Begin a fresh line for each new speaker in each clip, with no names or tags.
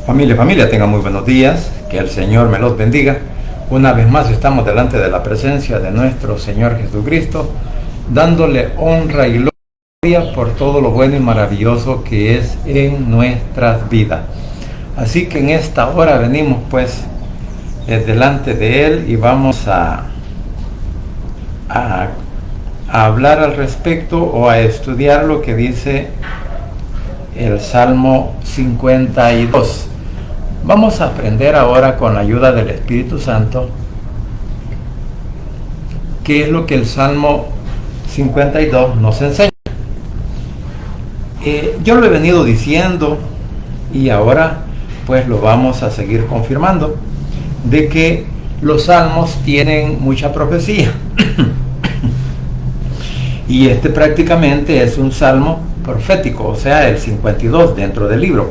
Familia, tengan muy buenos días, que el Señor me los bendiga. Una vez más estamos delante de la presencia de nuestro Señor Jesucristo, dándole honra y gloria por todo lo bueno y maravilloso que es en nuestras vidas. Así que en esta hora venimos pues delante de Él y vamos a hablar al respecto o a estudiar lo que dice el Salmo 52. Vamos a aprender ahora con la ayuda del Espíritu Santo qué es lo que el Salmo 52 nos enseña. Yo lo he venido diciendo y ahora pues lo vamos a seguir confirmando, de que los salmos tienen mucha profecía. Y este prácticamente es un salmo profético, o sea, el 52 dentro del libro.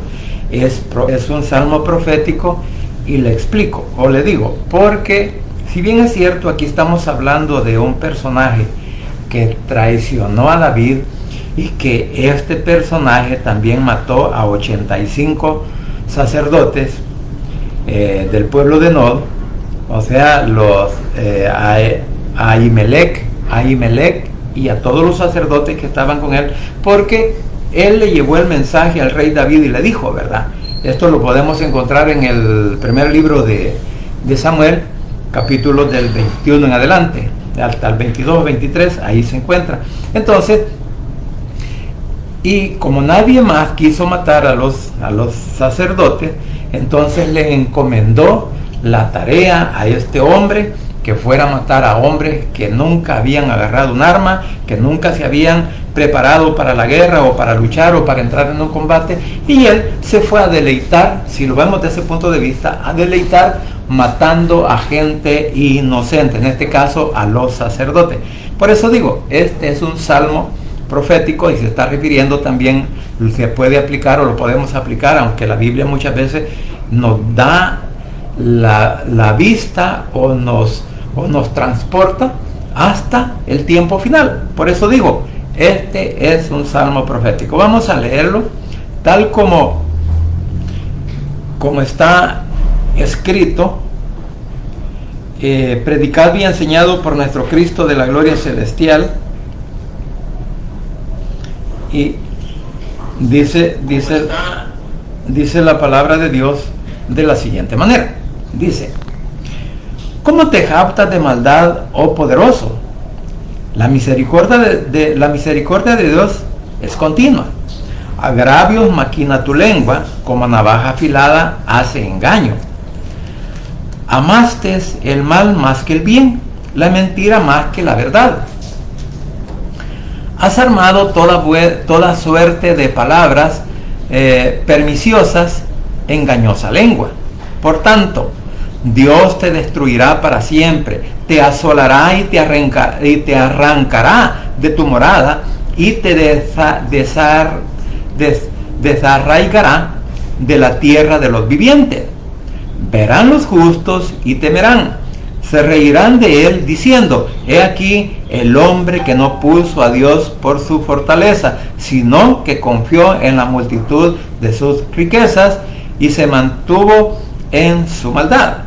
Es un salmo profético y le explico, o le digo, porque si bien es cierto, aquí estamos hablando de un personaje que traicionó a David y que este personaje también mató a 85 sacerdotes del pueblo de Nod, o sea, los Ahimelech y a todos los sacerdotes que estaban con él, porque él le llevó el mensaje al rey David y le dijo, ¿verdad? Esto lo podemos encontrar en el primer libro de Samuel, capítulos del 21 en adelante, hasta el 22 o 23, ahí se encuentra. Entonces, y como nadie más quiso matar a los sacerdotes, entonces le encomendó la tarea a este hombre que fuera a matar a hombres que nunca habían agarrado un arma, que nunca se habían preparado para la guerra o para luchar o para entrar en un combate, y él se fue a deleitar, si lo vemos desde ese punto de vista, a deleitar matando a gente inocente, en este caso a los sacerdotes. Por eso digo, este es un salmo profético y se está refiriendo también, se puede aplicar o lo podemos aplicar, aunque la Biblia muchas veces nos da la vista o nos transporta hasta el tiempo final. Por eso digo, este es un salmo profético. Vamos a leerlo tal como está escrito. Predicad y enseñado por nuestro Cristo de la gloria celestial. Y dice la palabra de Dios de la siguiente manera. Dice: ¿cómo te jactas de maldad, oh poderoso? La misericordia de Dios es continua. Agravios maquina tu lengua, como navaja afilada hace engaño. Amaste el mal más que el bien, la mentira más que la verdad. Has armado toda suerte de palabras perniciosas, engañosa lengua. Por tanto, Dios te destruirá para siempre, te asolará y te arrancará de tu morada y te desarraigará de la tierra de los vivientes. Verán los justos y temerán, se reirán de él diciendo: he aquí el hombre que no puso a Dios por su fortaleza, sino que confió en la multitud de sus riquezas y se mantuvo en su maldad.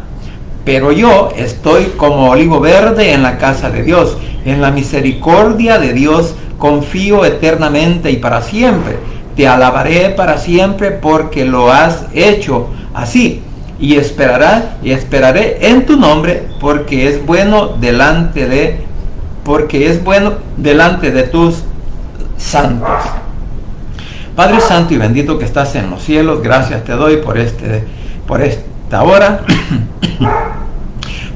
Pero yo estoy como olivo verde en la casa de Dios, en la misericordia de Dios confío eternamente y para siempre. Te alabaré para siempre porque lo has hecho así, y esperaré en tu nombre, porque es bueno delante de tus santos. Padre santo y bendito que estás en los cielos, gracias te doy por esta hora,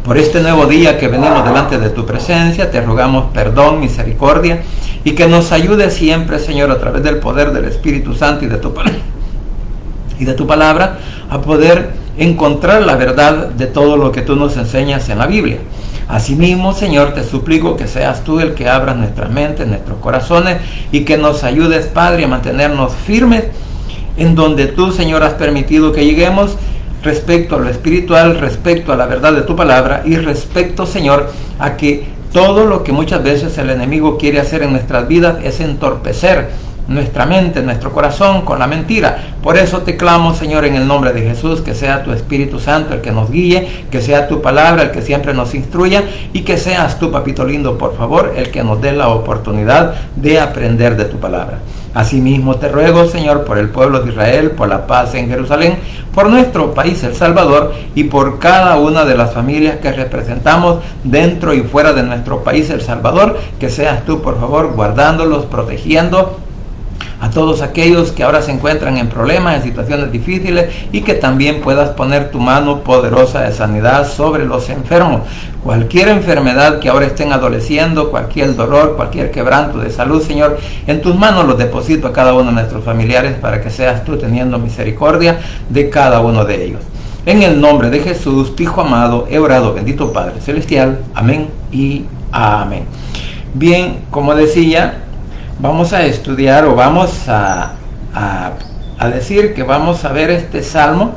por este nuevo día que venimos delante de tu presencia. Te rogamos perdón, misericordia, y que nos ayude siempre, Señor, a través del poder del Espíritu Santo y de tu palabra, a poder encontrar la verdad de todo lo que tú nos enseñas en la Biblia. Asimismo, Señor, te suplico que seas tú el que abra nuestras mentes, nuestros corazones, y que nos ayudes, Padre, a mantenernos firmes en donde tú, Señor, has permitido que lleguemos, respecto a lo espiritual, respecto a la verdad de tu palabra, y respecto, Señor, a que todo lo que muchas veces el enemigo quiere hacer en nuestras vidas es entorpecer nuestra mente, nuestro corazón con la mentira. Por eso te clamo, Señor, en el nombre de Jesús, que sea tu Espíritu Santo el que nos guíe, que sea tu palabra el que siempre nos instruya, y que seas tú, papito lindo, por favor, el que nos dé la oportunidad de aprender de tu palabra. Asimismo te ruego, Señor, por el pueblo de Israel, por la paz en Jerusalén, por nuestro país, El Salvador, y por cada una de las familias que representamos dentro y fuera de nuestro país, El Salvador, que seas tú, por favor, guardándolos, protegiendo a todos aquellos que ahora se encuentran en problemas, en situaciones difíciles, y que también puedas poner tu mano poderosa de sanidad sobre los enfermos. Cualquier enfermedad que ahora estén adoleciendo, cualquier dolor, cualquier quebranto de salud, Señor, en tus manos los deposito a cada uno de nuestros familiares para que seas tú teniendo misericordia de cada uno de ellos. En el nombre de Jesús, tu Hijo amado, he orado, bendito Padre Celestial. Amén y amén. Bien, como decía, vamos a estudiar o vamos a decir que vamos a ver este salmo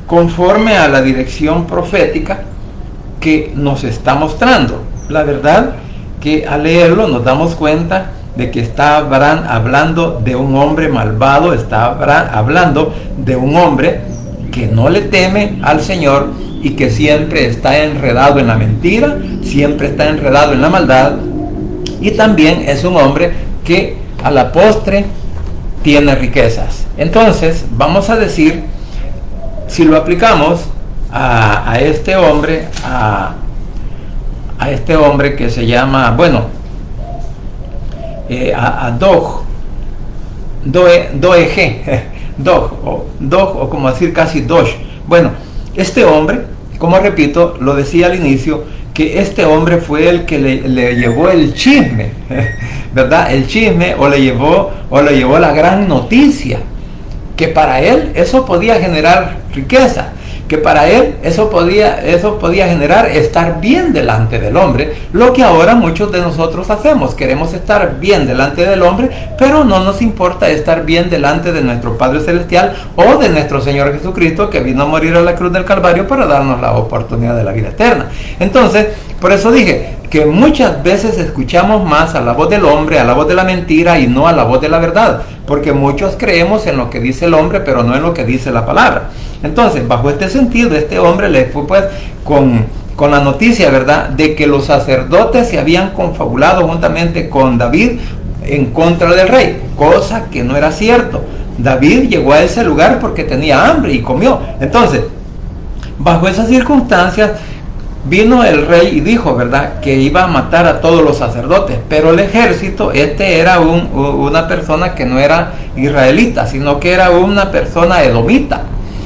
conforme a la dirección profética que nos está mostrando. La verdad que al leerlo nos damos cuenta de que está hablando de un hombre malvado, está hablando de un hombre que no le teme al Señor y que siempre está enredado en la mentira, siempre está enredado en la maldad, y también es un hombre que a la postre tiene riquezas. Entonces vamos a decir, si lo aplicamos a este hombre, a este hombre que se llama, bueno, a Dog, o como decir casi Dosh. Bueno, este hombre, como repito, lo decía al inicio, que este hombre fue el que le llevó el chisme, ¿verdad? El chisme, o le llevó la gran noticia, que para él eso podía generar riqueza, que para él eso podía generar estar bien delante del hombre, lo que ahora muchos de nosotros hacemos. Queremos estar bien delante del hombre, pero no nos importa estar bien delante de nuestro Padre Celestial o de nuestro Señor Jesucristo, que vino a morir a la cruz del Calvario para darnos la oportunidad de la vida eterna. Entonces, por eso dije que muchas veces escuchamos más a la voz del hombre, a la voz de la mentira, y no a la voz de la verdad, porque muchos creemos en lo que dice el hombre, pero no en lo que dice la palabra. Entonces, bajo este sentido, este hombre le fue pues con la noticia, ¿verdad?, de que los sacerdotes se habían confabulado juntamente con David en contra del rey, cosa que no era cierto. David llegó a ese lugar porque tenía hambre y comió. Entonces, bajo esas circunstancias, vino el rey y dijo, ¿verdad?, que iba a matar a todos los sacerdotes, pero el ejército, era una persona que no era israelita, sino que era una persona edomita.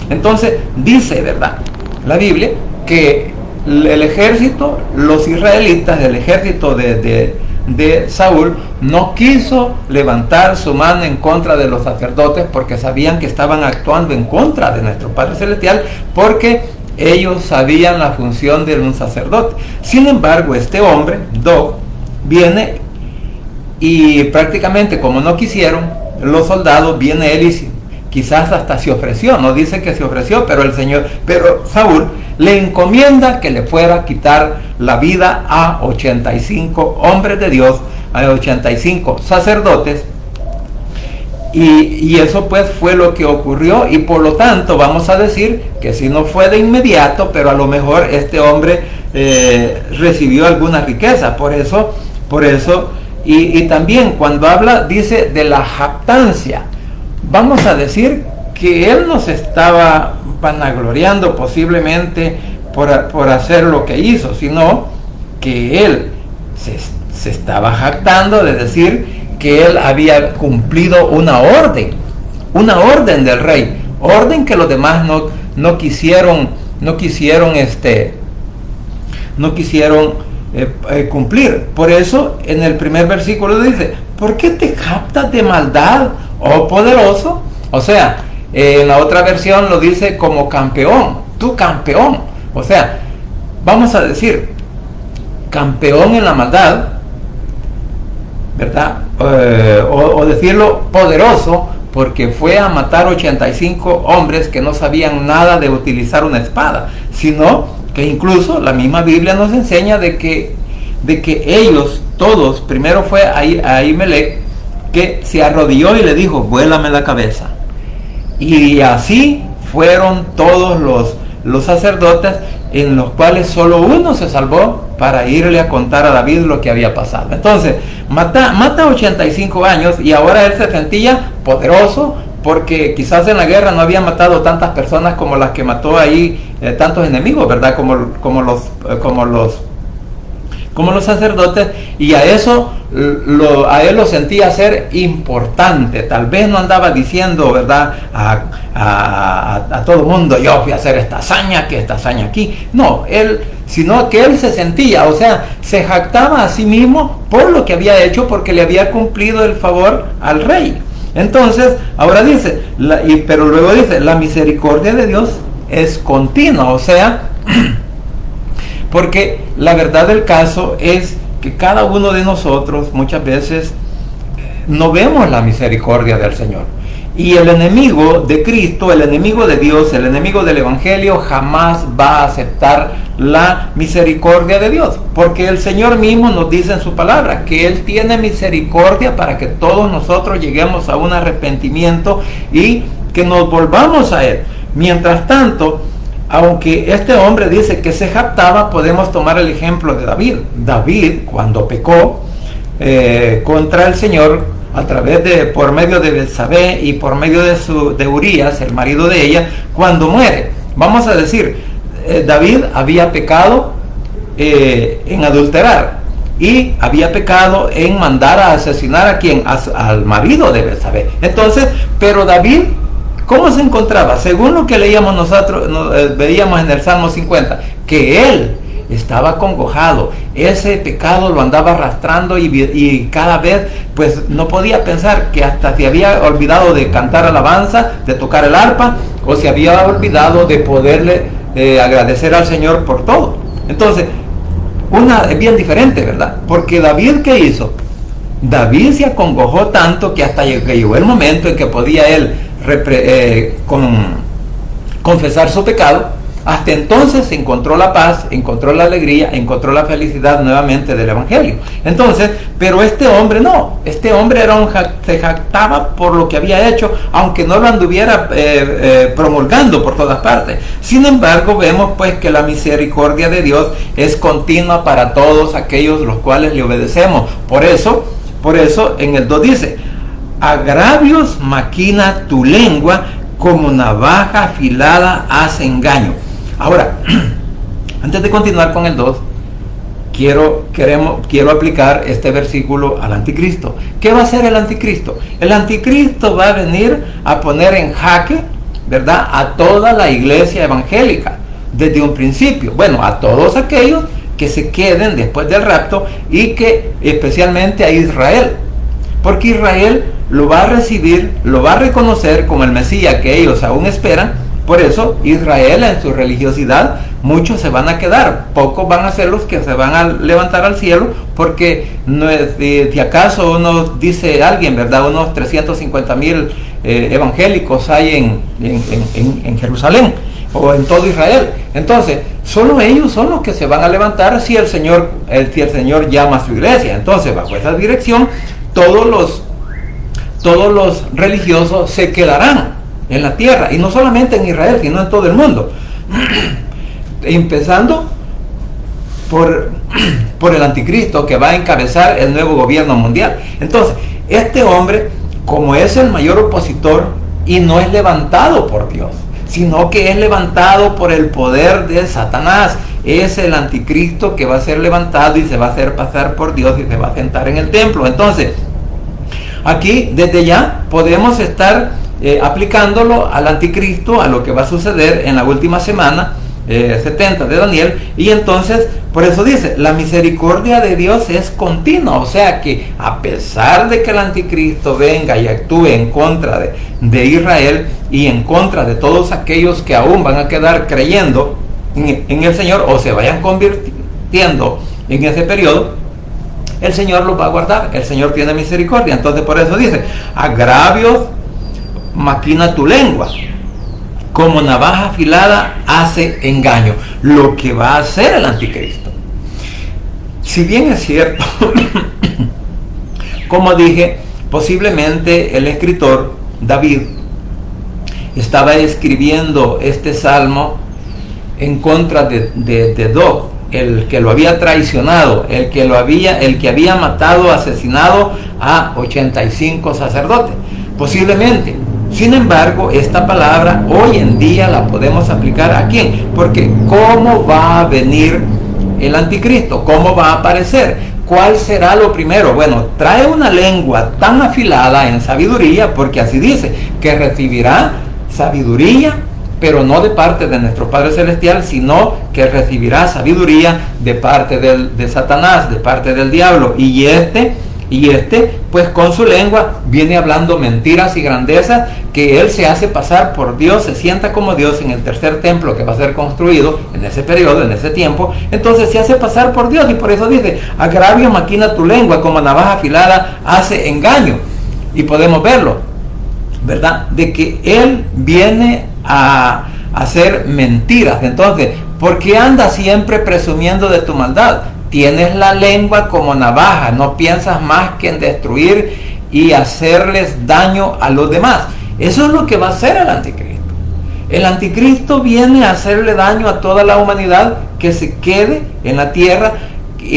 Entonces dice, ¿verdad?, la Biblia, que el ejército, los israelitas, el ejército de Saúl, no quiso levantar su mano en contra de los sacerdotes porque sabían que estaban actuando en contra de nuestro Padre Celestial, porque ellos sabían la función de un sacerdote. Sin embargo, este hombre, Dog, viene y prácticamente, como no quisieron los soldados, viene él y quizás hasta se ofreció, no dice que se ofreció, pero Saúl le encomienda que le fuera a quitar la vida a 85 hombres de Dios, a 85 sacerdotes, y eso pues fue lo que ocurrió, y por lo tanto vamos a decir que si no fue de inmediato, pero a lo mejor este hombre recibió alguna riqueza, por eso, y también cuando habla, dice de la jactancia. Vamos a decir que él no se estaba vanagloriando posiblemente por hacer lo que hizo, sino que él se estaba jactando de decir que él había cumplido una orden del rey, orden que los demás no quisieron cumplir. Por eso en el primer versículo dice: ¿por qué te jactas de maldad, oh poderoso? O sea, en la otra versión lo dice como campeón, tú campeón. O sea, vamos a decir, campeón en la maldad, ¿verdad? O decirlo poderoso, porque fue a matar 85 hombres que no sabían nada de utilizar una espada, sino que incluso la misma Biblia nos enseña de que ellos todos, primero fue a Ahimelech, que se arrodilló y le dijo, vuélame la cabeza. Y así fueron todos los sacerdotes, en los cuales solo uno se salvó para irle a contar a David lo que había pasado. Entonces, mata 85 años y ahora él se sentía poderoso, porque quizás en la guerra no había matado tantas personas como las que mató ahí, tantos enemigos, ¿verdad? Como los sacerdotes, y a eso a él lo sentía ser importante. Tal vez no andaba diciendo, ¿verdad?, a todo el mundo, yo fui a hacer esta hazaña, que esta hazaña aquí. No, sino que él se sentía, o sea, se jactaba a sí mismo por lo que había hecho, porque le había cumplido el favor al rey. Entonces, ahora dice, pero luego dice, la misericordia de Dios es continua, o sea, porque la verdad del caso es que cada uno de nosotros muchas veces no vemos la misericordia del Señor. Y el enemigo de Cristo, el enemigo de Dios, el enemigo del Evangelio jamás va a aceptar la misericordia de Dios. Porque el Señor mismo nos dice en su palabra que Él tiene misericordia para que todos nosotros lleguemos a un arrepentimiento y que nos volvamos a Él. Mientras tanto, aunque este hombre dice que se jactaba, podemos tomar el ejemplo de David. David, cuando pecó contra el Señor, por medio de Betsabé y por medio de Urías, el marido de ella, cuando muere, vamos a decir, David había pecado en adulterar y había pecado en mandar a asesinar ¿a quién? Al marido de Betsabé. Entonces, pero David, ¿cómo se encontraba? Según lo que leíamos nosotros, veíamos en el Salmo 50, que él estaba acongojado, ese pecado lo andaba arrastrando y cada vez pues no podía pensar, que hasta se había olvidado de cantar alabanza, de tocar el arpa, o se había olvidado de poderle agradecer al Señor por todo. Entonces, es bien diferente, ¿verdad? Porque David, ¿qué hizo? David se acongojó tanto que hasta que llegó el momento en que podía él confesar su pecado. Hasta entonces encontró la paz, encontró la alegría, encontró la felicidad nuevamente del Evangelio. Entonces, pero este hombre no, este hombre se jactaba por lo que había hecho, aunque no lo anduviera promulgando por todas partes. Sin embargo, vemos pues que la misericordia de Dios es continua para todos aquellos los cuales le obedecemos. Por eso en el 2 dice, agravios maquina tu lengua, como navaja afilada hace engaño. Ahora, antes de continuar con el 2, quiero aplicar este versículo al anticristo. ¿Qué va a hacer el anticristo? El anticristo va a venir a poner en jaque, ¿verdad?, a toda la iglesia evangélica, desde un principio. Bueno, a todos aquellos que se queden después del rapto, y que especialmente a Israel. Porque Israel lo va a recibir, lo va a reconocer como el Mesías que ellos aún esperan. Por eso Israel, en su religiosidad, muchos se van a quedar, pocos van a ser los que se van a levantar al cielo, porque no es, si acaso dice alguien, ¿verdad?, unos 350,000 evangélicos hay en Jerusalén o en todo Israel. Entonces, solo ellos son los que se van a levantar si el Señor llama a su iglesia. Entonces, bajo esa dirección, todos los religiosos se quedarán en la tierra, y no solamente en Israel, sino en todo el mundo, empezando por el anticristo, que va a encabezar el nuevo gobierno mundial. Entonces, este hombre, como es el mayor opositor, y no es levantado por Dios, sino que es levantado por el poder de Satanás, es el anticristo que va a ser levantado y se va a hacer pasar por Dios y se va a sentar en el templo. Entonces, aquí desde ya podemos estar aplicándolo al anticristo, a lo que va a suceder en la última semana 70 de Daniel. Y entonces, por eso dice, la misericordia de Dios es continua, o sea que a pesar de que el anticristo venga y actúe en contra de Israel y en contra de todos aquellos que aún van a quedar creyendo en el Señor o se vayan convirtiendo en ese periodo, el Señor los va a guardar. El Señor tiene misericordia. Entonces, por eso dice, agravios maquina tu lengua, como navaja afilada hace engaño. Lo que va a hacer el anticristo, si bien es cierto, como dije, Posiblemente el escritor David estaba escribiendo este salmo en contra de Dog, el que lo había traicionado, el que había matado, asesinado a 85 sacerdotes, posiblemente. Sin embargo, esta palabra hoy en día la podemos aplicar ¿a quién? Porque ¿cómo va a venir el anticristo? ¿Cómo va a aparecer? ¿Cuál será lo primero? Bueno, trae una lengua tan afilada en sabiduría, porque así dice, que recibirá sabiduría, pero no de parte de nuestro Padre Celestial, sino que recibirá sabiduría de parte de Satanás, de parte del diablo. Y este, pues con su lengua viene hablando mentiras y grandezas, que él se hace pasar por Dios, se sienta como Dios en el tercer templo que va a ser construido en ese periodo, en ese tiempo. Entonces se hace pasar por Dios, y por eso dice, agravio maquina tu lengua, como navaja afilada hace engaño. Y podemos verlo, ¿verdad? De que él viene a hacer mentiras. Entonces, ¿por qué andas siempre presumiendo de tu maldad? Tienes la lengua como navaja, no piensas más que en destruir y hacerles daño a los demás. Eso es lo que va a hacer el anticristo. El anticristo viene a hacerle daño a toda la humanidad que se quede en la tierra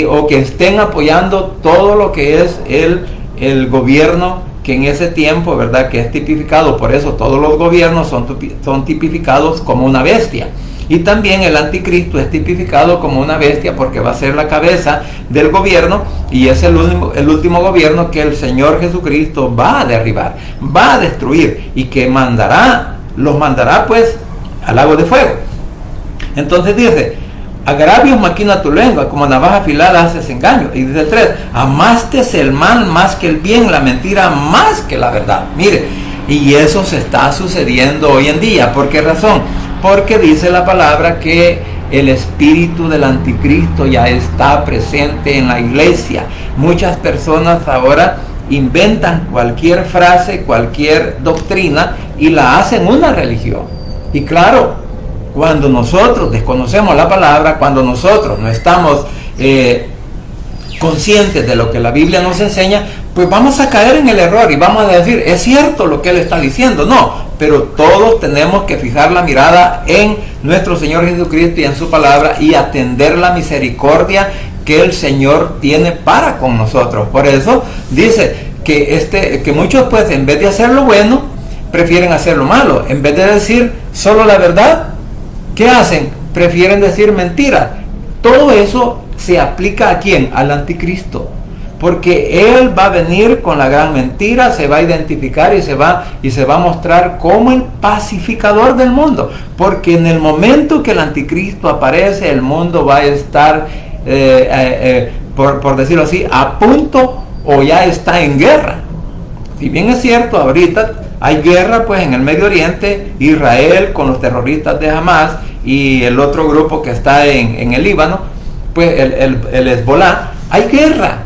o que estén apoyando todo lo que es el gobierno, que en ese tiempo, ¿verdad?, que es tipificado, por eso todos los gobiernos son tipificados como una bestia. Y también el anticristo es tipificado como una bestia, porque va a ser la cabeza del gobierno, y es el último gobierno que el Señor Jesucristo va a derribar, va a destruir, y que los mandará pues al lago de fuego. Entonces dice, agravios maquina tu lengua, como navaja afilada haces engaño. Y dice el 3, amaste el mal más que el bien, la mentira más que la verdad. Mire, y eso se está sucediendo hoy en día. ¿Por qué razón? Porque dice la palabra que el espíritu del anticristo ya está presente en la iglesia. Muchas personas ahora inventan cualquier frase, cualquier doctrina, y la hacen una religión. Y claro, cuando nosotros desconocemos la palabra, cuando nosotros no estamos conscientes de lo que la Biblia nos enseña, pues vamos a caer en el error y vamos a decir, es cierto lo que él está diciendo. No, pero todos tenemos que fijar la mirada en nuestro Señor Jesucristo y en su palabra, y atender la misericordia que el Señor tiene para con nosotros. Por eso dice que muchos, pues, en vez de hacer lo bueno, prefieren hacer lo malo. En vez de decir solo la verdad, ¿qué hacen? Prefieren decir mentiras. Todo eso se aplica ¿a quién? Al anticristo. Porque él va a venir con la gran mentira, se va a identificar y se va a mostrar como el pacificador del mundo. Porque en el momento que el anticristo aparece, el mundo va a estar, por decirlo así, a punto o ya está en guerra. Si bien es cierto, ahorita hay guerra pues en el Medio Oriente, Israel con los terroristas de Hamas y el otro grupo que está en el Líbano, pues el Hezbolá, hay guerra.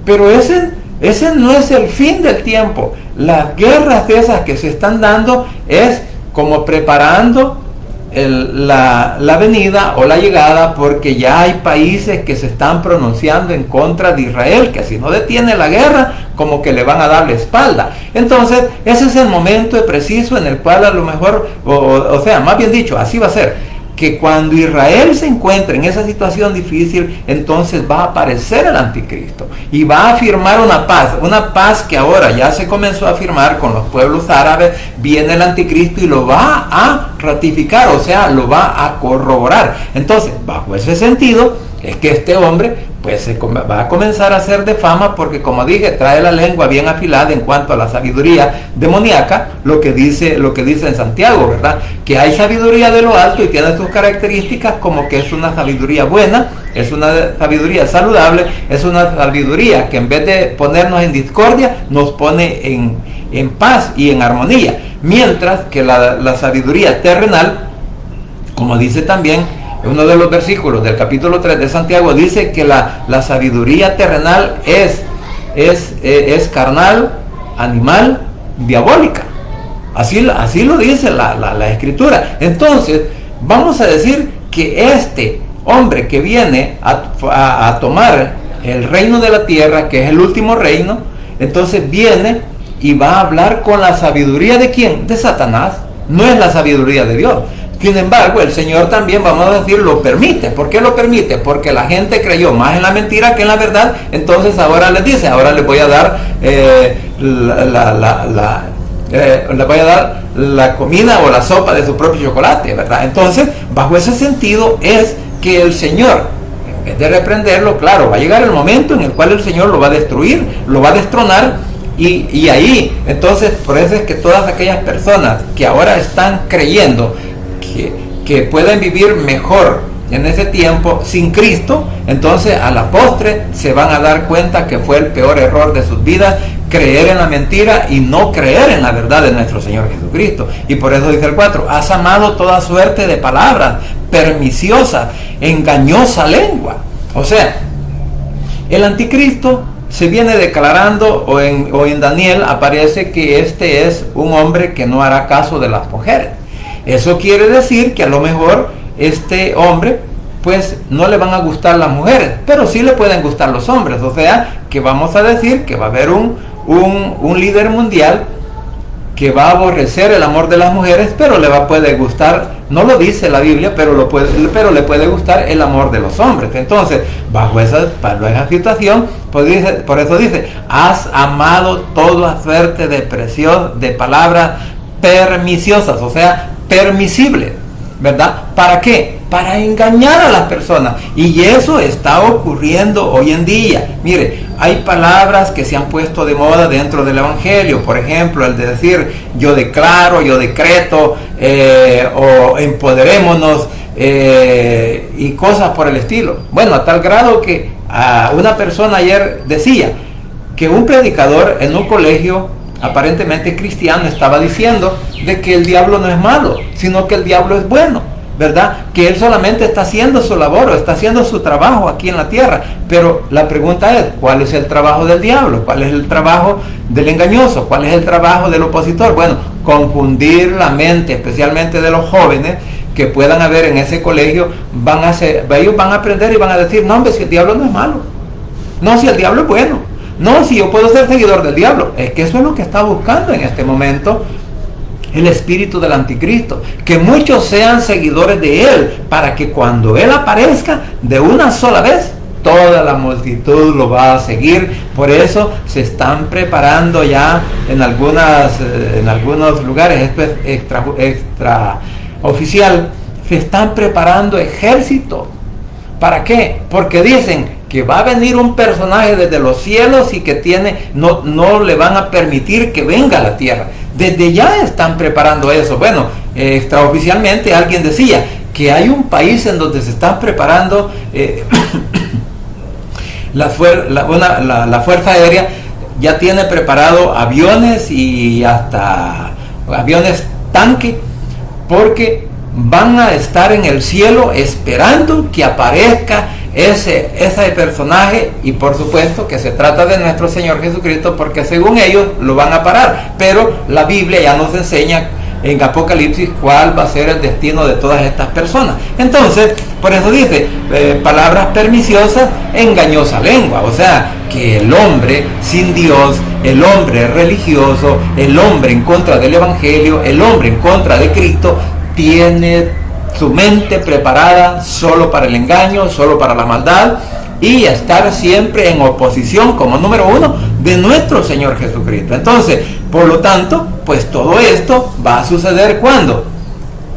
Pero ese no es el fin del tiempo. Las guerras esas que se están dando es como preparando la venida o la llegada, porque ya hay países que se están pronunciando en contra de Israel, que si no detiene la guerra, como que le van a dar la espalda. Entonces, ese es el momento preciso en el cual a lo mejor, o sea, más bien dicho, así va a ser, que cuando Israel se encuentre en esa situación difícil, entonces va a aparecer el anticristo y va a firmar una paz que ahora ya se comenzó a firmar con los pueblos árabes. Viene el anticristo y lo va a ratificar, o sea, lo va a corroborar. Entonces, bajo ese sentido, es que este hombre pues va a comenzar a hacer de fama, porque, como dije, trae la lengua bien afilada en cuanto a la sabiduría demoníaca, lo que dice en Santiago, ¿verdad? Que hay sabiduría de lo alto y tiene sus características, como que es una sabiduría buena, es una sabiduría saludable, es una sabiduría que en vez de ponernos en discordia, nos pone en paz y en armonía. Mientras que la sabiduría terrenal, como dice también uno de los versículos del capítulo 3 de Santiago, dice que la sabiduría terrenal es carnal, animal, diabólica. Así lo dice la escritura. Entonces, vamos a decir que este hombre que viene a tomar el reino de la tierra, que es el último reino, entonces viene y va a hablar con la sabiduría ¿de quién? De Satanás. No es la sabiduría de Dios. Sin embargo, el Señor también, vamos a decir, lo permite. ¿Por qué lo permite? Porque la gente creyó más en la mentira que en la verdad. Entonces ahora les dice, ahora les voy a dar les voy a dar la comida o la sopa de su propio chocolate, ¿verdad? Entonces, bajo ese sentido es que el Señor, en vez de reprenderlo, claro, va a llegar el momento en el cual el Señor lo va a destruir, lo va a destronar. Y ahí, entonces, por eso es que todas aquellas personas que ahora están creyendo que pueden vivir mejor en ese tiempo sin Cristo, entonces a la postre se van a dar cuenta que fue el peor error de sus vidas, creer en la mentira y no creer en la verdad de nuestro Señor Jesucristo. Y por eso dice el 4, has amado toda suerte de palabras perniciosas, engañosa lengua. O sea, el anticristo se viene declarando, o en Daniel aparece que este es un hombre que no hará caso de las mujeres. Eso quiere decir que a lo mejor este hombre, pues no le van a gustar las mujeres, pero sí le pueden gustar los hombres. O sea, que vamos a decir que va a haber un líder mundial que va a aborrecer el amor de las mujeres, pero puede gustar, no lo dice la Biblia, pero le puede gustar el amor de los hombres. Entonces, bajo esa situación, por eso dice, has amado toda suerte de palabras perniciosas, o sea, permisibles, ¿verdad? ¿Para qué? Para engañar a las personas. Y eso está ocurriendo hoy en día. Mire, hay palabras que se han puesto de moda dentro del Evangelio. Por ejemplo, el de decir, yo declaro, yo decreto, o empoderémonos, y cosas por el estilo. Bueno, a tal grado que una persona ayer decía que un predicador en un colegio aparentemente cristiano estaba diciendo de que el diablo no es malo, sino que el diablo es bueno, ¿verdad? Que él solamente está haciendo su labor o está haciendo su trabajo aquí en la tierra. Pero la pregunta es, ¿cuál es el trabajo del diablo? ¿Cuál es el trabajo del engañoso? ¿Cuál es el trabajo del opositor? Bueno, confundir la mente, especialmente de los jóvenes que puedan haber en ese colegio. Ellos van a aprender y van a decir, no hombre, si el diablo no es malo, no, si el diablo es bueno, no, si yo puedo ser seguidor del diablo. Es que eso es lo que está buscando en este momento el espíritu del anticristo, que muchos sean seguidores de él, para que cuando él aparezca de una sola vez, toda la multitud lo va a seguir. Por eso se están preparando ya en algunos lugares, esto es extraoficial, se están preparando ejércitos. ¿Para qué? Porque dicen que va a venir un personaje desde los cielos y que no le van a permitir que venga a la tierra. Desde ya están preparando eso. Bueno, extraoficialmente alguien decía que hay un país en donde se están preparando la Fuerza Aérea ya tiene preparado aviones y hasta aviones tanque, porque van a estar en el cielo esperando que aparezca ese personaje, y por supuesto que se trata de nuestro Señor Jesucristo, porque según ellos lo van a parar. Pero la Biblia ya nos enseña en Apocalipsis cuál va a ser el destino de todas estas personas. Entonces, por eso dice, palabras perniciosas, engañosa lengua. O sea, que el hombre sin Dios, el hombre religioso, el hombre en contra del Evangelio, el hombre en contra de Cristo, tiene su mente preparada solo para el engaño, solo para la maldad, y estar siempre en oposición, como número uno, de nuestro Señor Jesucristo. Entonces, por lo tanto, pues todo esto va a suceder ¿cuándo?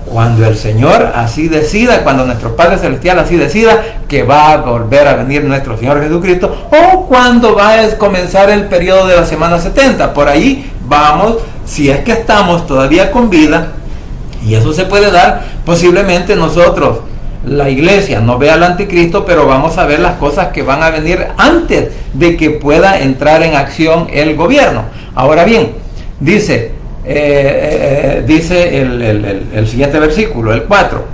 Cuando el Señor así decida, cuando nuestro Padre Celestial así decida que va a volver a venir nuestro Señor Jesucristo, o cuando va a comenzar el periodo de la semana 70. Por ahí vamos, si es que estamos todavía con vida, y eso se puede dar. Posiblemente nosotros, la iglesia, no vea al anticristo, pero vamos a ver las cosas que van a venir antes de que pueda entrar en acción el gobierno. Ahora bien, dice el siguiente versículo, el 4.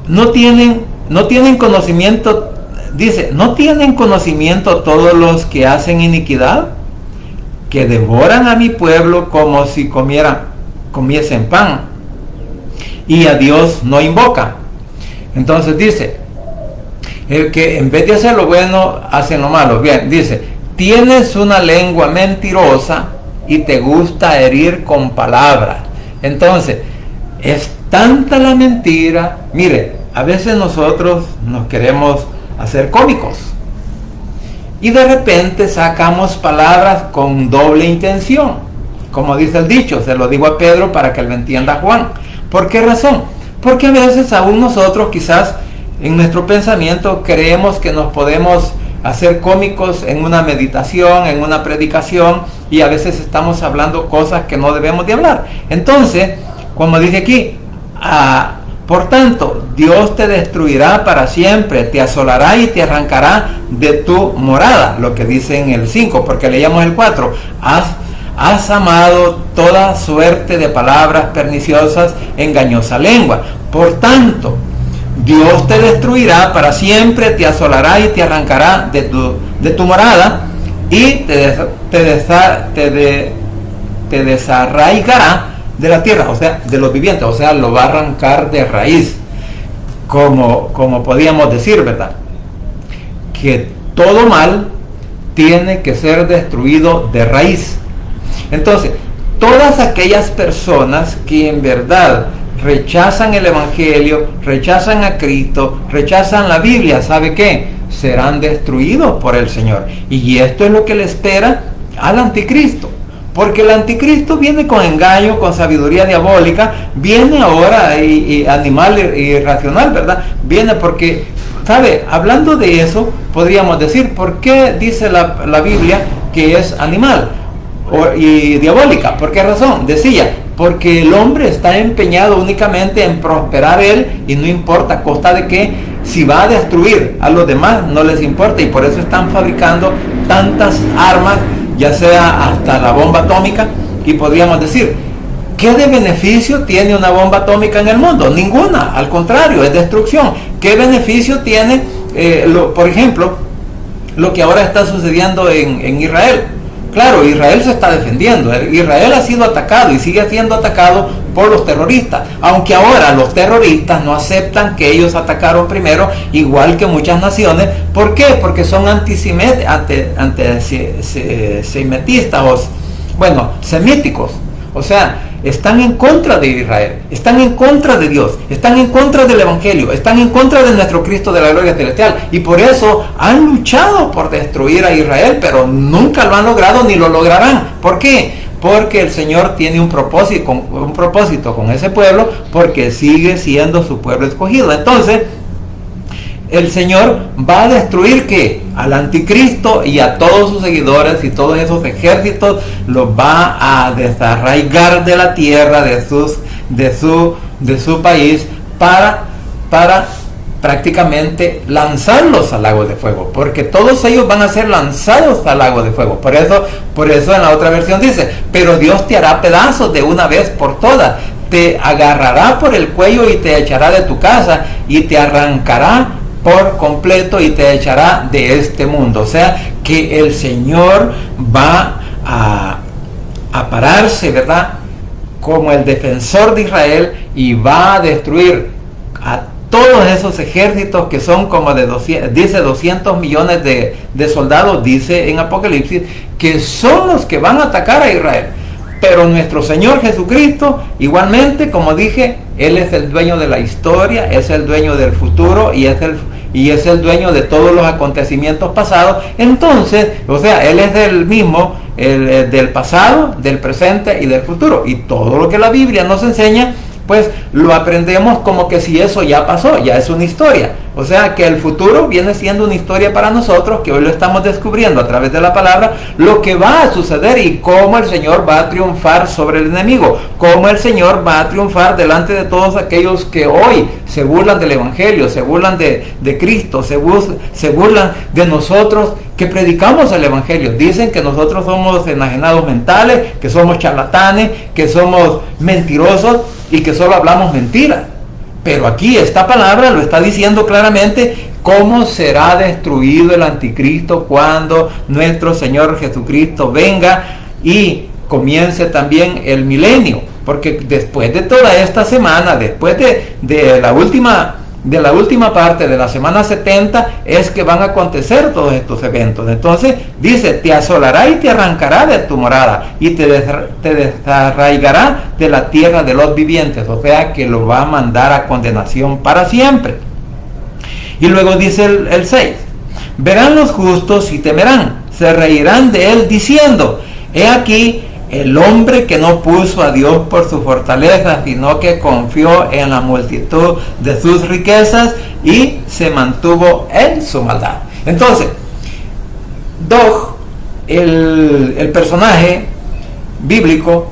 No tienen conocimiento, dice, ¿no tienen conocimiento todos los que hacen iniquidad? Que devoran a mi pueblo como si comiesen pan, y a Dios no invocan. Entonces dice, El que en vez de hacer lo bueno, hace lo malo. Bien, dice, tienes una lengua mentirosa y te gusta herir con palabras. Entonces, es tanta la mentira. Mire, a veces nosotros nos queremos hacer cómicos y de repente sacamos palabras con doble intención. Como dice el dicho, se lo digo a Pedro para que lo entienda a Juan. ¿Por qué razón? Porque a veces aún nosotros quizás en nuestro pensamiento creemos que nos podemos hacer cómicos en una meditación, en una predicación, y a veces estamos hablando cosas que no debemos de hablar. Entonces, como dice aquí, por tanto, Dios te destruirá para siempre, te asolará y te arrancará de tu morada, lo que dice en el 5, porque leíamos el 4, has amado toda suerte de palabras perniciosas, engañosa lengua. Por tanto, Dios te destruirá para siempre, te asolará y te arrancará de tu morada y te desarraigará de la tierra, o sea, de los vivientes, o sea, lo va a arrancar de raíz, como podíamos decir, ¿verdad? Que todo mal tiene que ser destruido de raíz. Entonces, todas aquellas personas que en verdad rechazan el Evangelio, rechazan a Cristo, rechazan la Biblia, ¿sabe qué? Serán destruidos por el Señor. Y esto es lo que le espera al anticristo. Porque el anticristo viene con engaño, con sabiduría diabólica, viene ahora y animal irracional, ¿verdad? Viene porque, ¿sabe? Hablando de eso, podríamos decir, ¿por qué dice la Biblia que es animal y diabólica? ¿Por qué razón? Decía, porque el hombre está empeñado únicamente en prosperar él y no importa a costa de qué. Si va a destruir a los demás, no les importa, y por eso están fabricando tantas armas, ya sea hasta la bomba atómica. Y podríamos decir, ¿qué de beneficio tiene una bomba atómica en el mundo? Ninguna, al contrario, es destrucción. ¿Qué beneficio tiene, por ejemplo, lo que ahora está sucediendo en Israel? Claro, Israel se está defendiendo. Israel ha sido atacado y sigue siendo atacado por los terroristas. Aunque ahora los terroristas no aceptan que ellos atacaron primero, igual que muchas naciones. ¿Por qué? Porque son antisemitistas o, semíticos. O sea, están en contra de Israel, están en contra de Dios, están en contra del Evangelio, están en contra de nuestro Cristo de la gloria celestial, y por eso han luchado por destruir a Israel, pero nunca lo han logrado ni lo lograrán. ¿Por qué? Porque el Señor tiene un propósito con ese pueblo, porque sigue siendo su pueblo escogido. Entonces, el Señor va a destruir ¿qué? Al anticristo y a todos sus seguidores y todos esos ejércitos los va a desarraigar de la tierra, de su país, para prácticamente lanzarlos al lago de fuego, porque todos ellos van a ser lanzados al lago de fuego. Por eso en la otra versión dice, pero Dios te hará pedazos de una vez por todas, te agarrará por el cuello y te echará de tu casa y te arrancará por completo y te echará de este mundo. O sea que el Señor va a pararse, ¿verdad?, como el defensor de Israel, y va a destruir a todos esos ejércitos que son como de 200 millones de soldados, dice en Apocalipsis, que son los que van a atacar a Israel. Pero nuestro Señor Jesucristo, igualmente, como dije, Él es el dueño de la historia, es el dueño del futuro y es el dueño de todos los acontecimientos pasados. Entonces, o sea, Él es del mismo, del pasado, del presente y del futuro. Y todo lo que la Biblia nos enseña, pues lo aprendemos como que si eso ya pasó, ya es una historia. O sea que el futuro viene siendo una historia para nosotros, que hoy lo estamos descubriendo a través de la palabra, lo que va a suceder y cómo el Señor va a triunfar sobre el enemigo, cómo el Señor va a triunfar delante de todos aquellos que hoy se burlan del Evangelio, se burlan de Cristo, se burlan de nosotros que predicamos el Evangelio. Dicen que nosotros somos enajenados mentales, que somos charlatanes, que somos mentirosos y que solo hablamos mentiras. Pero aquí esta palabra lo está diciendo claramente cómo será destruido el anticristo cuando nuestro Señor Jesucristo venga y comience también el milenio. Porque después de toda esta semana, después de la última de la última parte de la semana 70 es que van a acontecer todos estos eventos. Entonces dice, te asolará y te arrancará de tu morada y te desarraigará de la tierra de los vivientes. O sea que lo va a mandar a condenación para siempre. Y luego dice el 6, verán los justos y temerán, se reirán de él diciendo, he aquí el hombre que no puso a Dios por su fortaleza, sino que confió en la multitud de sus riquezas y se mantuvo en su maldad. Entonces, Dog, el personaje bíblico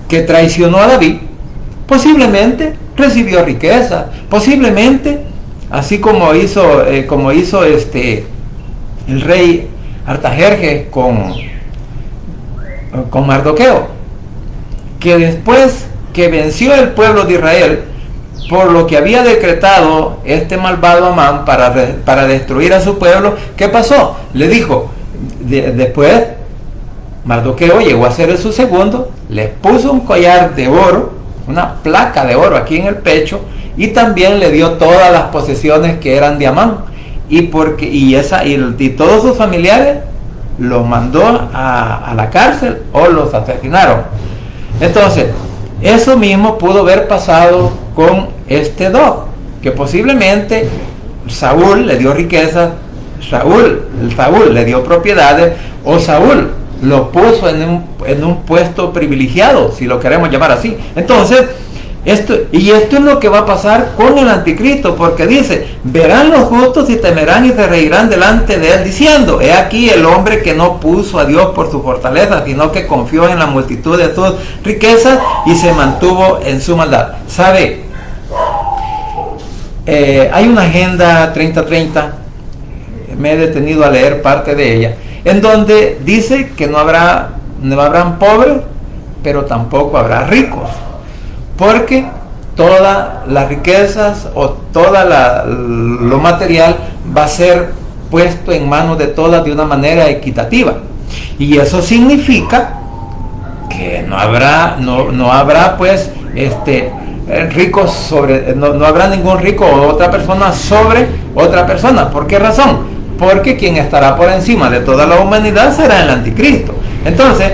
que traicionó a David, posiblemente recibió riqueza, posiblemente, así como hizo el rey Artajerjes con Mardoqueo, que después que venció el pueblo de Israel por lo que había decretado este malvado Amán para destruir a su pueblo, ¿qué pasó? Le dijo, después Mardoqueo llegó a ser su segundo, le puso un collar de oro, una placa de oro aquí en el pecho, y también le dio todas las posesiones que eran de Amán, y todos sus familiares los mandó a la cárcel o los asesinaron. Entonces, eso mismo pudo haber pasado con este Dog, que posiblemente Saúl le dio riqueza, Saúl le dio propiedades, o Saúl lo puso en un puesto privilegiado, si lo queremos llamar así. Entonces, esto es lo que va a pasar con el anticristo, porque dice, verán los justos y temerán y se reirán delante de él diciendo, he aquí el hombre que no puso a Dios por su fortaleza, sino que confió en la multitud de sus riquezas y se mantuvo en su maldad. ¿Sabe? Hay una agenda 3030, me he detenido a leer parte de ella, en donde dice que no habrán pobres, pero tampoco habrá ricos, porque todas las riquezas o lo material va a ser puesto en manos de todas de una manera equitativa, y eso significa que no habrá pues ricos sobre, no habrá ningún rico o otra persona sobre otra persona. ¿Por qué razón? Porque quien estará por encima de toda la humanidad será el anticristo. Entonces,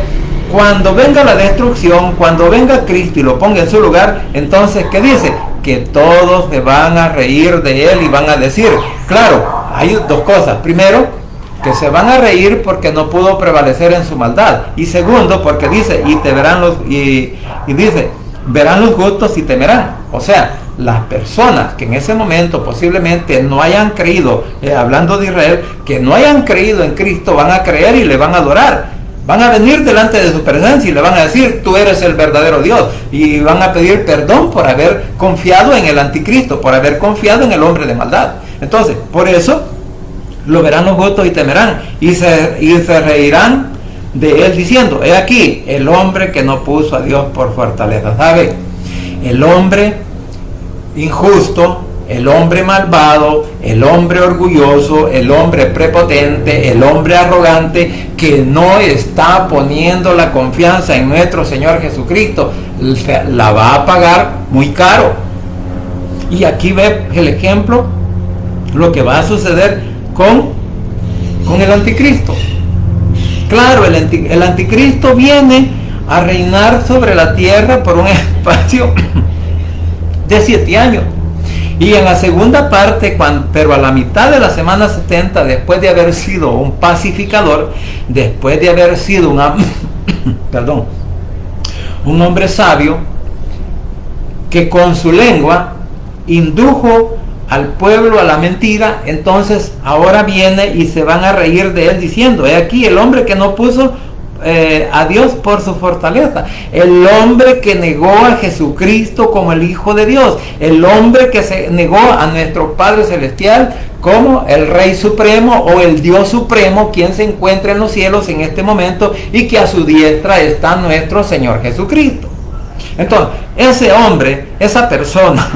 cuando venga la destrucción, cuando venga Cristo y lo ponga en su lugar, entonces, ¿qué dice? Que todos se van a reír de él y van a decir, claro, hay dos cosas. Primero, que se van a reír porque no pudo prevalecer en su maldad. Y segundo, porque dice, verán los justos y temerán. O sea, las personas que en ese momento posiblemente no hayan creído, hablando de Israel, que no hayan creído en Cristo, van a creer y le van a adorar. Van a venir delante de su presencia y le van a decir, tú eres el verdadero Dios. Y van a pedir perdón por haber confiado en el anticristo, por haber confiado en el hombre de maldad. Entonces, por eso, lo verán los justos y temerán. Y se reirán de él diciendo, he aquí, el hombre que no puso a Dios por fortaleza. ¿Sabe? El hombre injusto, el hombre malvado, el hombre orgulloso, el hombre prepotente, el hombre arrogante, que no está poniendo la confianza en nuestro Señor Jesucristo, la va a pagar muy caro. Y aquí ve el ejemplo, lo que va a suceder con el anticristo. Claro, el anticristo viene a reinar sobre la tierra por un espacio de 7 años. Y en la segunda parte, pero a la mitad de la semana 70, después de haber sido un pacificador, después de haber sido un hombre sabio, que con su lengua indujo al pueblo a la mentira, entonces ahora viene y se van a reír de él diciendo, he aquí el hombre que no puso a Dios por su fortaleza, el hombre que negó a Jesucristo como el Hijo de Dios, el hombre que se negó a nuestro Padre Celestial como el Rey Supremo o el Dios Supremo, quien se encuentra en los cielos en este momento y que a su diestra está nuestro Señor Jesucristo. Entonces, ese hombre, esa persona,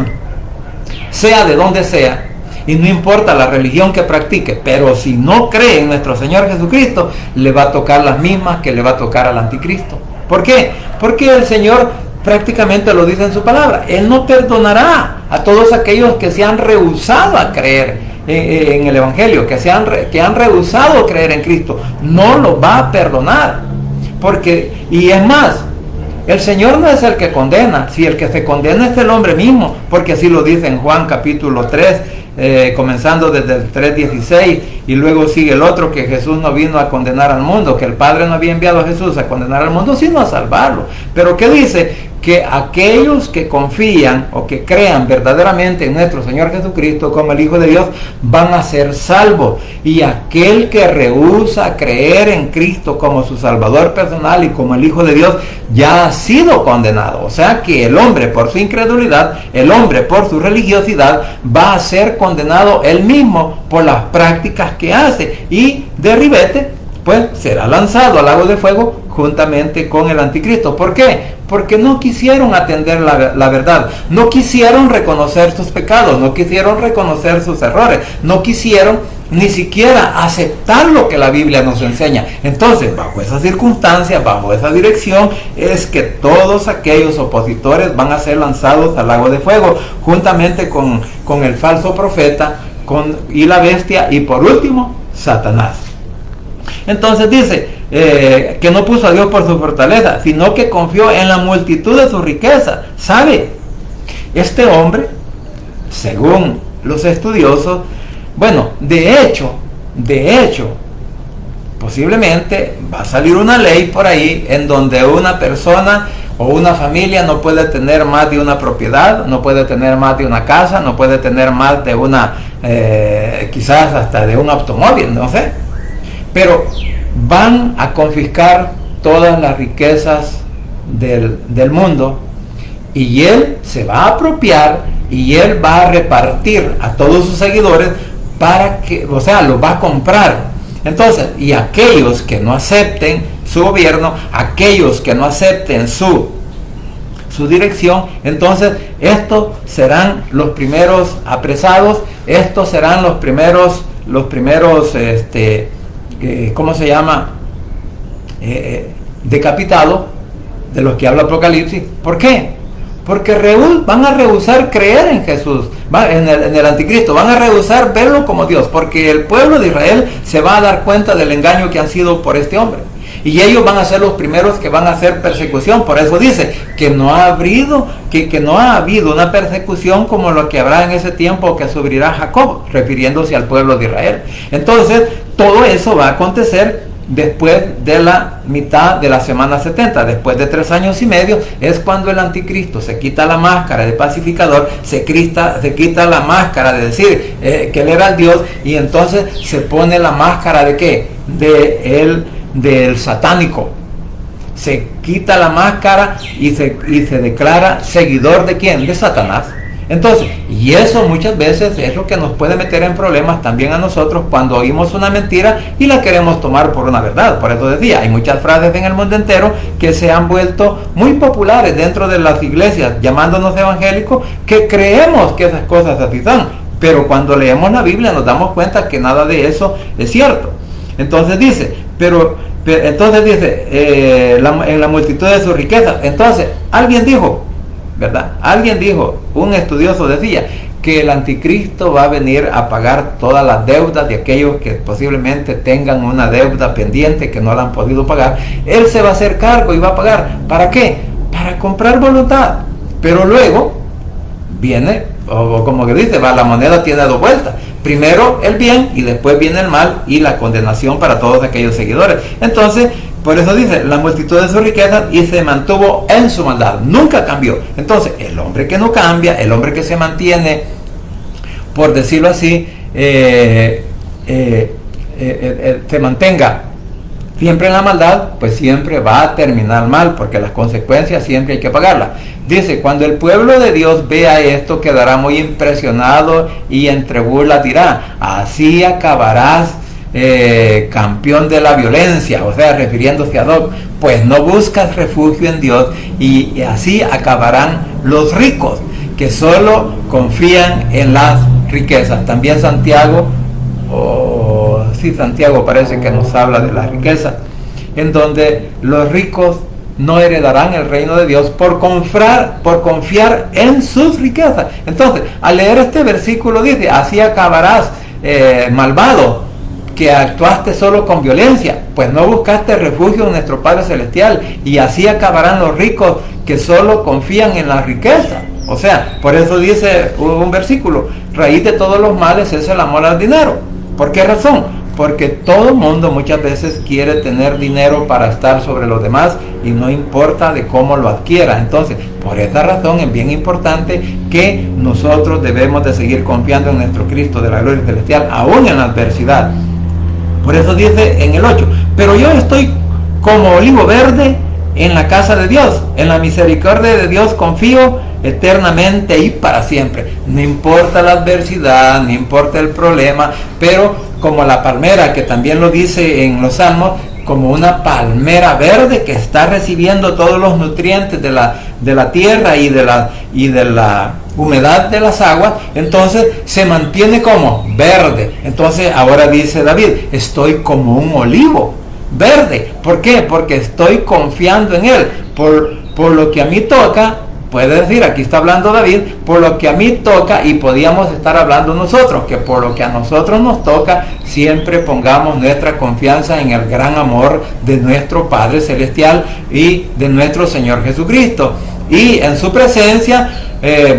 sea de donde sea, y no importa la religión que practique, pero si no cree en nuestro Señor Jesucristo, le va a tocar las mismas que le va a tocar al anticristo. ¿Por qué? Porque el Señor prácticamente lo dice en su palabra. Él no perdonará a todos aquellos que se han rehusado a creer en el Evangelio, que han rehusado creer en Cristo. No lo va a perdonar. Y es más, el Señor no es el que condena. Si el que se condena es el hombre mismo, porque así lo dice en Juan capítulo 3, comenzando desde el 3:16, y luego sigue el otro, que Jesús no vino a condenar al mundo, que el Padre no había enviado a Jesús a condenar al mundo, sino a salvarlo. Pero ¿qué dice? Que aquellos que confían o que crean verdaderamente en nuestro Señor Jesucristo como el Hijo de Dios van a ser salvos, y aquel que rehúsa creer en Cristo como su Salvador personal y como el Hijo de Dios ya ha sido condenado. O sea que el hombre por su incredulidad, el hombre por su religiosidad va a ser condenado él mismo por las prácticas que hace, y de ribete pues será lanzado al lago de fuego juntamente con el anticristo. ¿Por qué? Porque no quisieron atender la verdad, no quisieron reconocer sus pecados, no quisieron reconocer sus errores, no quisieron ni siquiera aceptar lo que la Biblia nos enseña. Entonces, bajo esas circunstancias, bajo esa dirección, es que todos aquellos opositores van a ser lanzados al lago de fuego, juntamente con el falso profeta y la bestia, y por último, Satanás. Entonces dice que no puso a Dios por su fortaleza, sino que confió en la multitud de su riqueza. ¿Sabe? Este hombre, según los estudiosos, bueno, de hecho, posiblemente va a salir una ley por ahí en donde una persona o una familia no puede tener más de una propiedad, no puede tener más de una casa, no puede tener más de una, quizás hasta de un automóvil, no sé. Pero van a confiscar todas las riquezas del mundo, y él se va a apropiar y él va a repartir a todos sus seguidores para que, o sea, los va a comprar. Entonces, y aquellos que no acepten su gobierno, aquellos que no acepten su dirección, entonces estos serán los primeros apresados, estos serán los primeros ¿cómo se llama? Decapitado, de los que habla Apocalipsis. ¿Por qué? Porque van a rehusar creer en Jesús, en el anticristo, van a rehusar verlo como Dios, porque el pueblo de Israel se va a dar cuenta del engaño que han sido por este hombre, y ellos van a ser los primeros que van a hacer persecución. Por eso dice que no ha habido una persecución como lo que habrá en ese tiempo que sufrirá Jacob, refiriéndose al pueblo de Israel. Entonces todo eso va a acontecer después de la mitad de la semana 70, después de 3 años y medio, es cuando el anticristo se quita la máscara de pacificador, se quita la máscara de decir que él era el Dios, y entonces se pone la máscara de ¿qué? Del satánico. Se quita la máscara y se declara seguidor ¿de quién? De Satanás. Entonces, y eso muchas veces es lo que nos puede meter en problemas también a nosotros cuando oímos una mentira y la queremos tomar por una verdad. Por eso decía, hay muchas frases en el mundo entero que se han vuelto muy populares dentro de las iglesias, llamándonos evangélicos, que creemos que esas cosas así son, pero cuando leemos la Biblia nos damos cuenta que nada de eso es cierto. Entonces dice, en la multitud de sus riquezas. Entonces, alguien dijo, ¿verdad? Un estudioso decía que el anticristo va a venir a pagar todas las deudas de aquellos que posiblemente tengan una deuda pendiente que no la han podido pagar. Él se va a hacer cargo y va a pagar. ¿Para qué? Para comprar voluntad. Pero luego viene, o como que dice, la moneda tiene 2 vueltas. Primero el bien y después viene el mal y la condenación para todos aquellos seguidores. Entonces, por eso dice, la multitud de sus riquezas, y se mantuvo en su maldad, nunca cambió. Entonces, el hombre que no cambia, el hombre que se mantiene, por decirlo así, se mantenga siempre en la maldad, pues siempre va a terminar mal, porque las consecuencias siempre hay que pagarlas. Dice, cuando el pueblo de Dios vea esto, quedará muy impresionado y entre burlas dirá, así acabarás, campeón de la violencia, o sea, refiriéndose a Doc, pues no buscas refugio en Dios, y así acabarán los ricos, que solo confían en las riquezas. También Santiago parece que nos habla de la riqueza, en donde los ricos no heredarán el reino de Dios por confiar en sus riquezas. Entonces, al leer este versículo dice, así acabarás, malvado, que actuaste solo con violencia, pues no buscaste refugio en nuestro Padre Celestial, y así acabarán los ricos que solo confían en la riqueza. O sea, por eso dice un versículo, raíz de todos los males es el amor al dinero. ¿Por qué razón? Porque todo el mundo muchas veces quiere tener dinero para estar sobre los demás y no importa de cómo lo adquiera. Entonces, por esta razón es bien importante que nosotros debemos de seguir confiando en nuestro Cristo de la gloria celestial, aún en la adversidad. Por eso dice en el 8, pero yo estoy como olivo verde en la casa de Dios, en la misericordia de Dios confío eternamente y para siempre. No importa la adversidad, no importa el problema, pero como la palmera, que también lo dice en los Salmos, como una palmera verde que está recibiendo todos los nutrientes de la tierra y de la humedad de las aguas, entonces se mantiene como verde. Entonces ahora dice David, estoy como un olivo verde. ¿Por qué? Porque estoy confiando en él. Por lo que a mí toca, puede decir, aquí está hablando David, por lo que a mí toca, y podíamos estar hablando nosotros, que por lo que a nosotros nos toca, siempre pongamos nuestra confianza en el gran amor de nuestro Padre Celestial y de nuestro Señor Jesucristo. Y en su presencia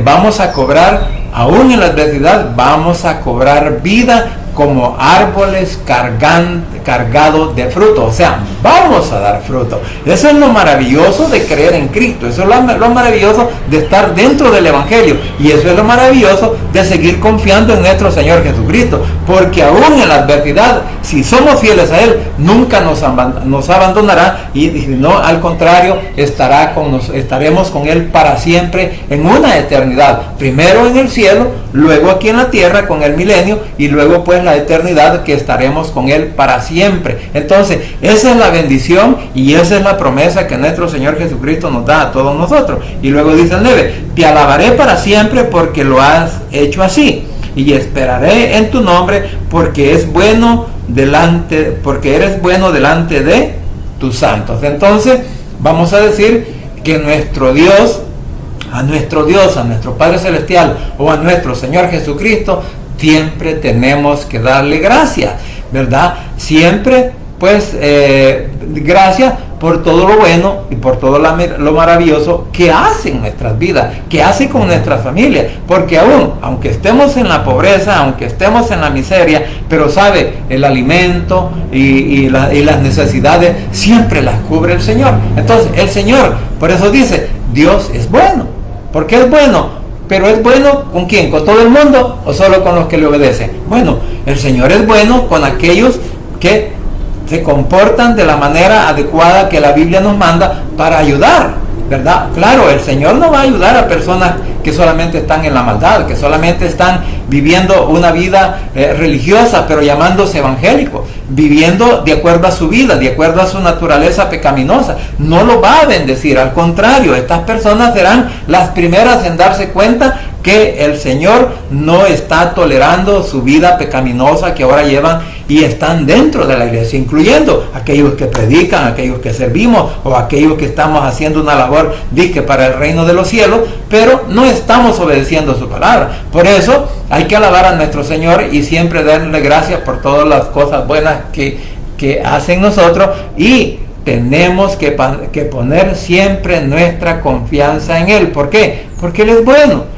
vamos a cobrar, aún en la adversidad, vamos a cobrar vida como árboles cargados de fruto. O sea, vamos a dar fruto. Eso es lo maravilloso de creer en Cristo. Eso es lo maravilloso de estar dentro del Evangelio. Y eso es lo maravilloso de seguir confiando en nuestro Señor Jesucristo. Porque aún en la adversidad, si somos fieles a Él, nunca nos abandonará. Y no, al contrario, estaremos con Él para siempre en una eternidad. Primero en el cielo, luego aquí en la tierra con el milenio, y luego pues la eternidad que estaremos con Él para siempre. Entonces, esa es la bendición y esa es la promesa que nuestro Señor Jesucristo nos da a todos nosotros. Y luego dice el 9, te alabaré para siempre porque lo has hecho así, y esperaré en tu nombre porque eres bueno delante de tus santos. Entonces, vamos a decir que nuestro Dios, a nuestro Padre Celestial o a nuestro Señor Jesucristo, siempre tenemos que darle gracias, ¿verdad? Siempre, pues, gracias por todo lo bueno y por todo lo maravilloso que hace en nuestras vidas, que hace con nuestras familias, porque aunque estemos en la pobreza, aunque estemos en la miseria, pero sabe, el alimento y las necesidades siempre las cubre el Señor. Entonces, el Señor, por eso dice, Dios es bueno. ¿Por qué es bueno? Pero es bueno ¿con quién? ¿Con todo el mundo o solo con los que le obedecen? Bueno, el Señor es bueno con aquellos que se comportan de la manera adecuada que la Biblia nos manda para ayudar, ¿verdad? Claro, el Señor no va a ayudar a personas que solamente están en la maldad, que solamente están viviendo una vida religiosa, pero llamándose evangélicos, viviendo de acuerdo a su vida, de acuerdo a su naturaleza pecaminosa. No lo va a bendecir, al contrario, estas personas serán las primeras en darse cuenta que el Señor no está tolerando su vida pecaminosa que ahora llevan y están dentro de la iglesia, incluyendo aquellos que predican, aquellos que servimos o aquellos que estamos haciendo una labor disque para el reino de los cielos, pero no estamos obedeciendo su palabra. Por eso hay que alabar a nuestro Señor y siempre darle gracias por todas las cosas buenas que hacen nosotros, y tenemos que poner siempre nuestra confianza en Él. ¿Por qué? Porque Él es bueno.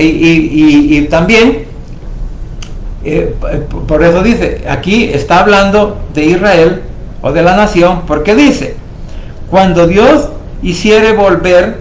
Y también, por eso dice, aquí está hablando de Israel o de la nación, porque dice, cuando Dios hiciere volver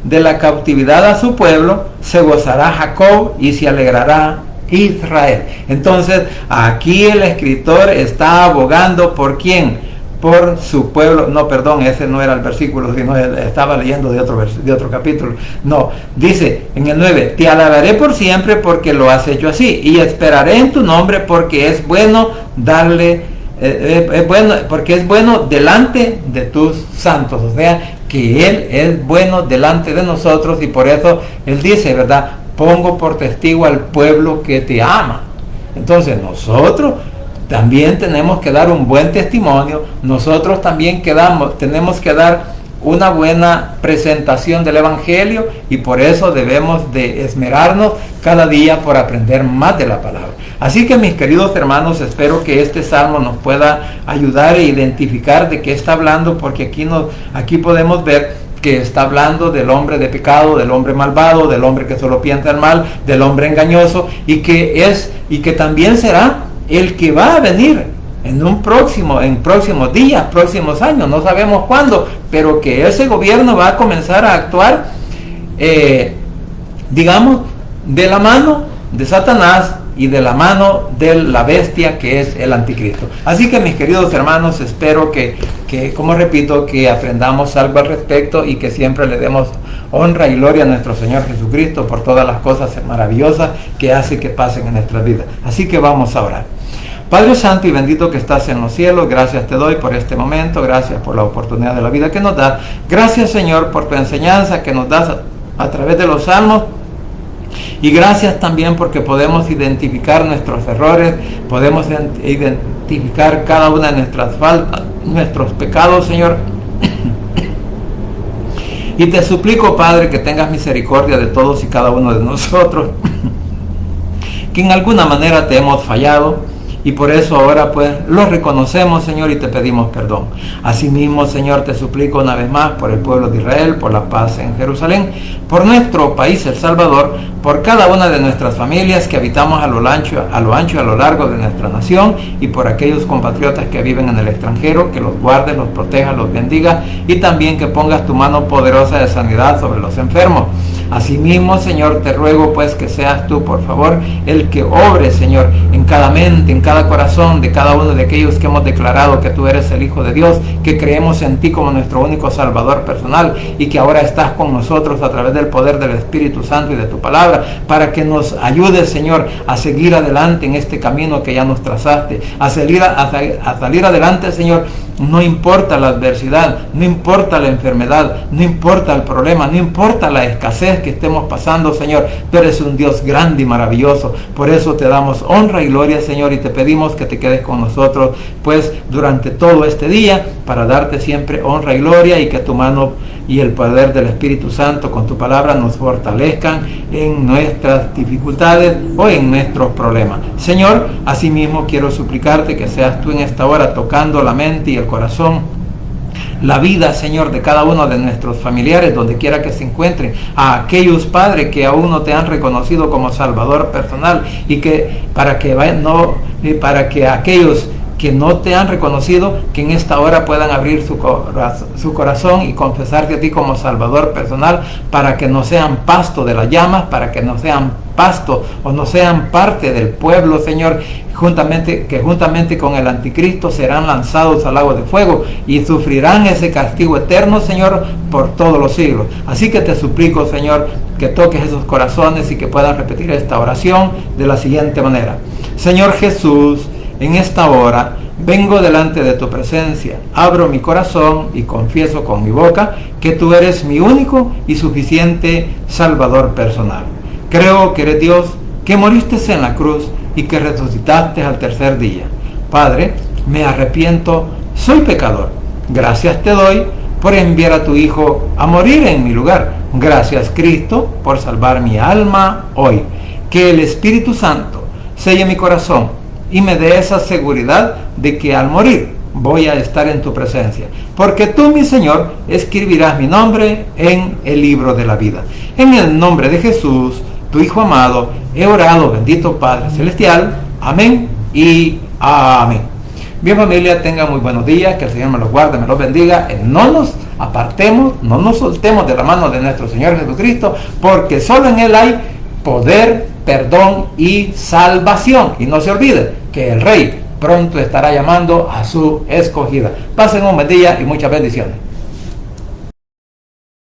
de la cautividad a su pueblo, se gozará Jacob y se alegrará Israel. Entonces, aquí el escritor está abogando por quién, por su pueblo. No, perdón, ese no era el versículo, sino estaba leyendo de otro capítulo. No, dice en el 9, te alabaré por siempre porque lo has hecho así, y esperaré en tu nombre porque es bueno porque es bueno delante de tus santos. O sea, que Él es bueno delante de nosotros, y por eso Él dice, ¿verdad? Pongo por testigo al pueblo que te ama. Entonces nosotros también tenemos que dar un buen testimonio. Nosotros también tenemos que dar una buena presentación del Evangelio, y por eso debemos de esmerarnos cada día por aprender más de la palabra. Así que, mis queridos hermanos, espero que este salmo nos pueda ayudar a identificar de qué está hablando, porque aquí podemos ver que está hablando del hombre de pecado, del hombre malvado, del hombre que solo piensa el mal, del hombre engañoso, y que también será el que va a venir en próximos días, próximos años, no sabemos cuándo, pero que ese gobierno va a comenzar a actuar, digamos, de la mano de Satanás y de la mano de la bestia, que es el anticristo. Así que, mis queridos hermanos, espero que como repito, que aprendamos algo al respecto, y que siempre le demos honra y gloria a nuestro Señor Jesucristo por todas las cosas maravillosas que hace que pasen en nuestras vidas. Así que vamos a orar. Padre Santo y bendito que estás en los cielos, gracias te doy por este momento, gracias por la oportunidad de la vida que nos das. Gracias, Señor, por tu enseñanza que nos das a través de los salmos. Y gracias también porque podemos identificar nuestros errores, podemos identificar cada una de nuestras faltas, nuestros pecados, Señor. Y te suplico, Padre, que tengas misericordia de todos y cada uno de nosotros, que en alguna manera te hemos fallado. Y por eso ahora pues lo reconocemos, Señor, y te pedimos perdón. Asimismo, Señor, te suplico una vez más por el pueblo de Israel, por la paz en Jerusalén, por nuestro país, El Salvador, por cada una de nuestras familias que habitamos a lo ancho y a lo largo de nuestra nación, y por aquellos compatriotas que viven en el extranjero, que los guardes, los protejas, los bendiga, y también que pongas tu mano poderosa de sanidad sobre los enfermos. Asimismo, Señor, te ruego pues que seas tú, por favor, el que obre, Señor, en cada mente, en cada corazón de cada uno de aquellos que hemos declarado que tú eres el Hijo de Dios, que creemos en ti como nuestro único Salvador personal, y que ahora estás con nosotros a través del poder del Espíritu Santo y de tu palabra, para que nos ayudes, Señor, a seguir adelante en este camino que ya nos trazaste, a salir adelante, Señor. No importa la adversidad, no importa la enfermedad, no importa el problema, no importa la escasez que estemos pasando, Señor. Tú eres un Dios grande y maravilloso. Por eso te damos honra y gloria, Señor, y te pedimos que te quedes con nosotros, pues, durante todo este día, para darte siempre honra y gloria, y que tu mano y el poder del Espíritu Santo con tu palabra nos fortalezcan en nuestras dificultades o en nuestros problemas. Señor, asimismo quiero suplicarte que seas tú en esta hora tocando la mente y el corazón, la vida, Señor, de cada uno de nuestros familiares, donde quiera que se encuentren, a aquellos, Padre, que aún no te han reconocido como Salvador personal, y que para que aquellos que no te han reconocido, que en esta hora puedan abrir su corazón y confesarte a ti como Salvador personal, para que no sean pasto de las llamas, para que no sean pasto o no sean parte del pueblo, Señor, que juntamente con el anticristo serán lanzados al lago de fuego y sufrirán ese castigo eterno, Señor, por todos los siglos. Así que te suplico, Señor, que toques esos corazones y que puedan repetir esta oración de la siguiente manera: Señor Jesús, en esta hora vengo delante de tu presencia, abro mi corazón y confieso con mi boca que tú eres mi único y suficiente Salvador personal. Creo que eres Dios, que moriste en la cruz y que resucitaste al tercer día. Padre, me arrepiento, soy pecador. Gracias te doy por enviar a tu Hijo a morir en mi lugar. Gracias, Cristo, por salvar mi alma hoy. Que el Espíritu Santo selle mi corazón y me dé esa seguridad de que al morir voy a estar en tu presencia, porque tú, mi Señor, escribirás mi nombre en el libro de la vida. En el nombre de Jesús, tu Hijo amado, he orado, bendito Padre Celestial. Amén y amén. Bien, familia, tengan muy buenos días, que el Señor me los guarde, me los bendiga. No nos apartemos, no nos soltemos de la mano de nuestro Señor Jesucristo, porque solo en Él hay poder, perdón y salvación. Y no se olvide que el Rey pronto estará llamando a su escogida. Pasen un buen día y muchas bendiciones.